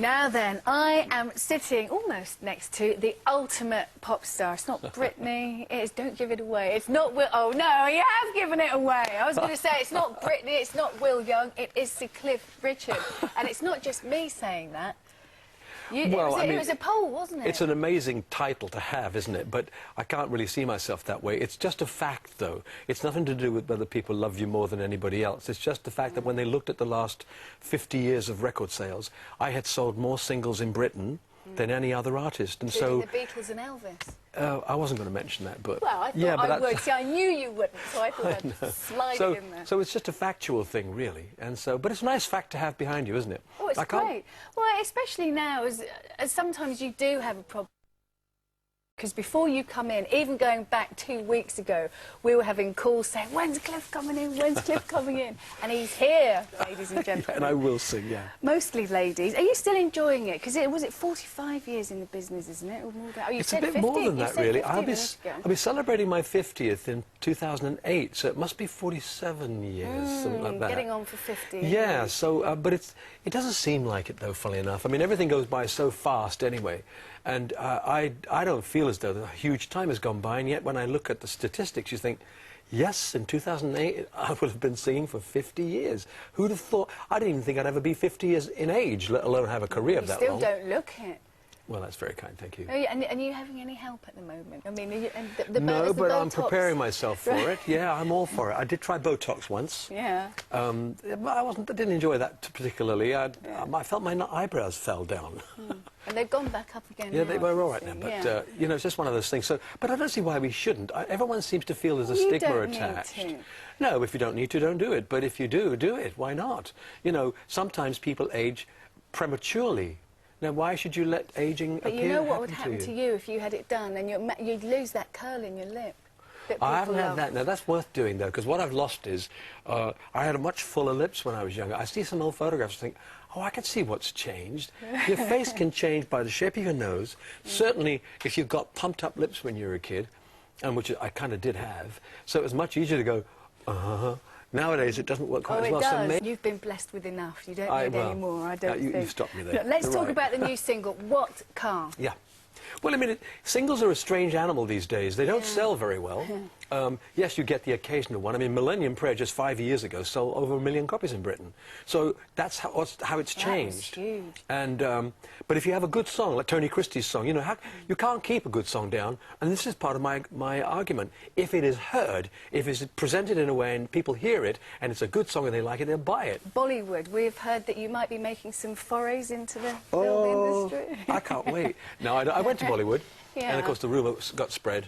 Now then, I am sitting almost next to the ultimate pop star. It's not Britney. It is, don't give it away. It's not Will. Oh, no, you have given it away. I was going to say it's not Britney, it's not Will Young, it is Sir Cliff Richard. And it's not just me saying that. It was a poll, wasn't it? It's an amazing title to have, isn't it? But I can't really see myself that way. It's just a fact, though. It's nothing to do with whether people love you more than anybody else. It's just the fact that when they looked at the last 50 years of record sales, I had sold more singles in Britain than any other artist. And so the Beatles and Elvis. I wasn't going to mention that, but... Well, I thought I would. See, I knew you wouldn't, so I thought I'd slide it in there. So it's just a factual thing, really. And so, but it's a nice fact to have behind you, isn't it? Oh, it's great. Well, especially now, as sometimes you do have a problem. Because before you come in, even going back 2 weeks ago, we were having calls saying, when's Cliff coming in? When's Cliff coming in? And he's here, ladies and gentlemen. Yeah, and I will sing, yeah. Mostly ladies. Are you still enjoying it? Because was it 45 years in the business, isn't it? Or more you it's said a bit 50. more than that, really. I'll be celebrating my 50th in 2008, so it must be 47 years, something like that. Getting on for 50. Yeah, so, but it doesn't seem like it, though, funnily enough. I mean, everything goes by so fast anyway. And I don't feel as though a huge time has gone by, and yet when I look at the statistics, you think, yes, in 2008, I would have been singing for 50 years. Who'd have thought? I didn't even think I'd ever be 50 years in age, let alone have a career of that long. You still don't look it. Well, that's very kind, thank you. Oh, yeah, and are you having any help at the moment? I mean, no, but I'm preparing myself for it. Yeah, I'm all for it. I did try Botox once. Yeah. I didn't enjoy that particularly. I felt my eyebrows fell down. And they've gone back up again. Yeah, now, they were all right now, but you know, it's just one of those things. So, but I don't see why we shouldn't. Everyone seems to feel there's a stigma attached. Need to. No, if you don't need to, don't do it. But if you do, do it. Why not? You know, sometimes people age prematurely. Now, why should you let aging appear? But you know what would happen to you if you had it done, and you'd lose that curl in your lip. I haven't had that. Now, that's worth doing, though, because what I've lost is I had much fuller lips when I was younger. I see some old photographs and think, oh, I can see what's changed. Your face can change by the shape of your nose. Certainly, if you've got pumped-up lips when you were a kid, and which I kind of did have, so it was much easier to go, Nowadays, it doesn't work quite as well. Oh, it does. You've been blessed with enough. You don't need any more, I don't think. You stopped me there. Let's talk about the new single, What Car? Yeah. Well, I mean, singles are a strange animal these days. They don't sell very well. Yes, you get the occasional one. I mean, Millennium Prayer just 5 years ago sold over 1 million copies in Britain. So that's how it's changed. That was huge. And but if you have a good song, like Tony Christie's song, you know, you can't keep a good song down. And this is part of my argument. If it is heard, if it's presented in a way and people hear it, and it's a good song and they like it, they'll buy it. Bollywood, we've heard that you might be making some forays into the film industry. I can't wait. No, I went to Bollywood, and of course the rumour got spread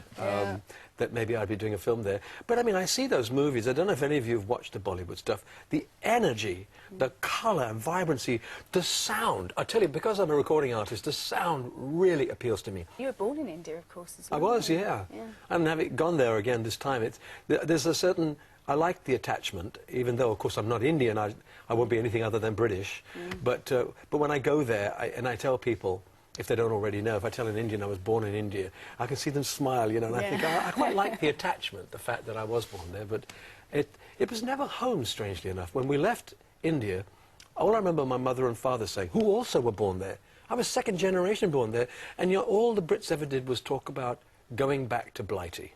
that maybe I'd be doing a film there. But I mean, I see those movies. I don't know if any of you have watched the Bollywood stuff. The energy, the colour and vibrancy, the sound. I tell you, because I'm a recording artist, the sound really appeals to me. You were born in India, of course, as well. I was, yeah. And having gone there again this time, there's a certain... I like the attachment, even though, of course, I'm not Indian. I won't be anything other than British. But when I go there, and I tell people, if they don't already know, if I tell an Indian I was born in India, I can see them smile, you know, and I think, I quite like the attachment, the fact that I was born there, but it was never home, strangely enough. When we left India, all I remember my mother and father saying, who also were born there. I was second generation born there, and you know, all the Brits ever did was talk about going back to Blighty.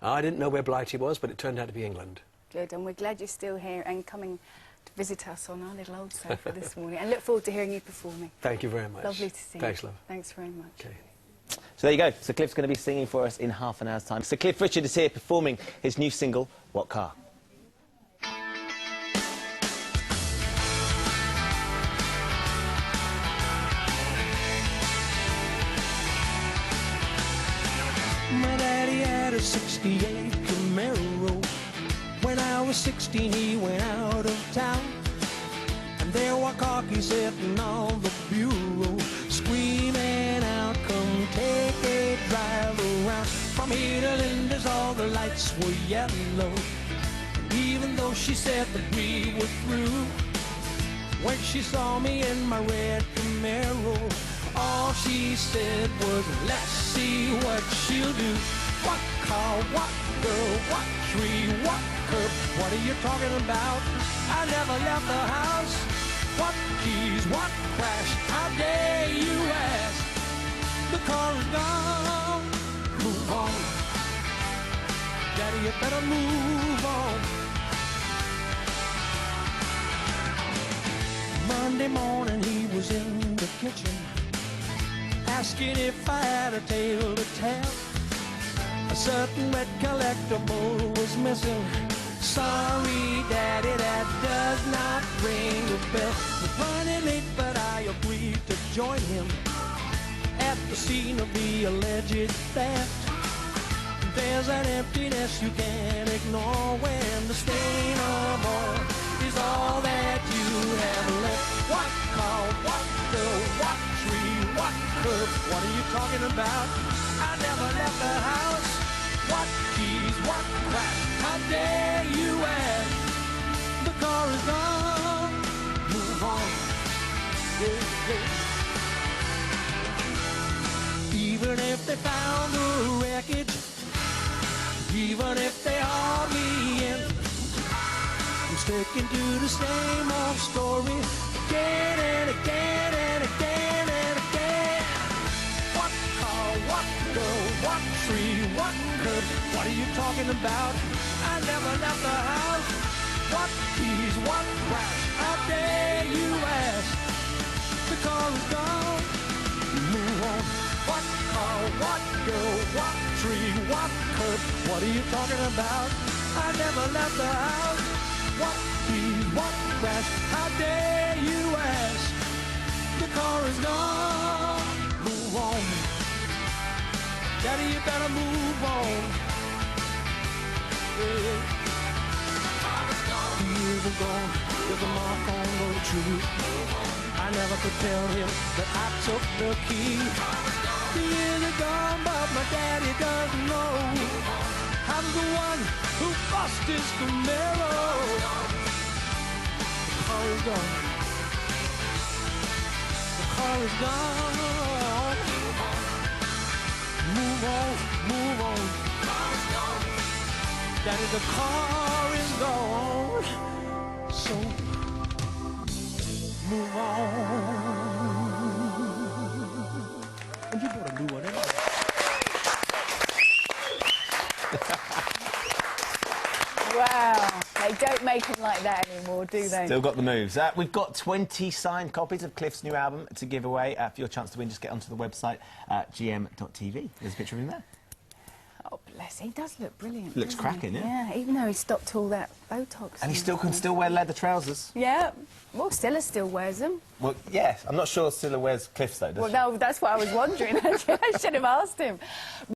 I didn't know where Blighty was, but it turned out to be England. Good, and we're glad you're still here and coming to visit us on our little old sofa this morning, and look forward to hearing you performing. Thank you very much. Lovely to see you. Thanks, love. Thanks very much. Okay. So there you go. Sir Cliff's going to be singing for us in half an hour's time. Sir Cliff Richard is here performing his new single, What Car? My daddy had a 68 Camaro. When I was 16, he went out of town. And there were khakis sitting on the bureau, screaming out, come take a drive around. From here to Linda's, all the lights were yellow. Even though she said that we were through, when she saw me in my red Camaro, all she said was, let's see what she'll do. What car, what girl, what tree, what curb, what are you talking about? I never left the house What keys, what crash, how dare you ask? The car is gone, move on. Daddy, you better move on. Monday morning he was in the kitchen, asking if I had a tale to tell. A certain red collectible was missing. Sorry, Daddy, that does not ring a bell. We're running late, but I agreed to join him at the scene of the alleged theft. There's an emptiness you can't ignore when the stain of oil is all that you have left. What car, what girl, what tree, what curb, what are you talking about? I never left the house. What keys, what crash, how dare you ask? The car is gone, move on. Yeah, yeah. Even if they found the wreckage, even if they hauled me in, I'm sticking to the same old story again and again and again and again. What car, what girl, what tree, what curb, what are you talking about? I never left the house. What keys, what crash, how dare you ask? The car is gone, move on. What car, what girl, what tree, what curb, what are you talking about? I never left the house. What keys, what crash, how dare you ask? The car is gone, move on. Daddy, you better move on. Yeah. Years are gone, there's a mark on the tree. I never could tell him that I took the key. The years are gone, but my daddy doesn't know I'm the one who bust his Camaro. The car is gone. The car is gone. Move on, move on. Daddy, the car is gone. So move on. And you better do whatever. Wow. They don't make them like that anymore, do they? Still got the moves. We've got 20 signed copies of Cliff's new album to give away. For your chance to win, just get onto the website, gm.tv. There's a picture of him there. Oh, bless. He does look brilliant. Looks doesn't he? cracking, yeah. Yeah, even though he stopped all that Botox. And he still can still wear leather trousers. Yeah. Well, Stella still wears them. Well, yes. I'm not sure Scylla wears Cliff's, though, does Well, she? no, that's what I was wondering. I should have asked him.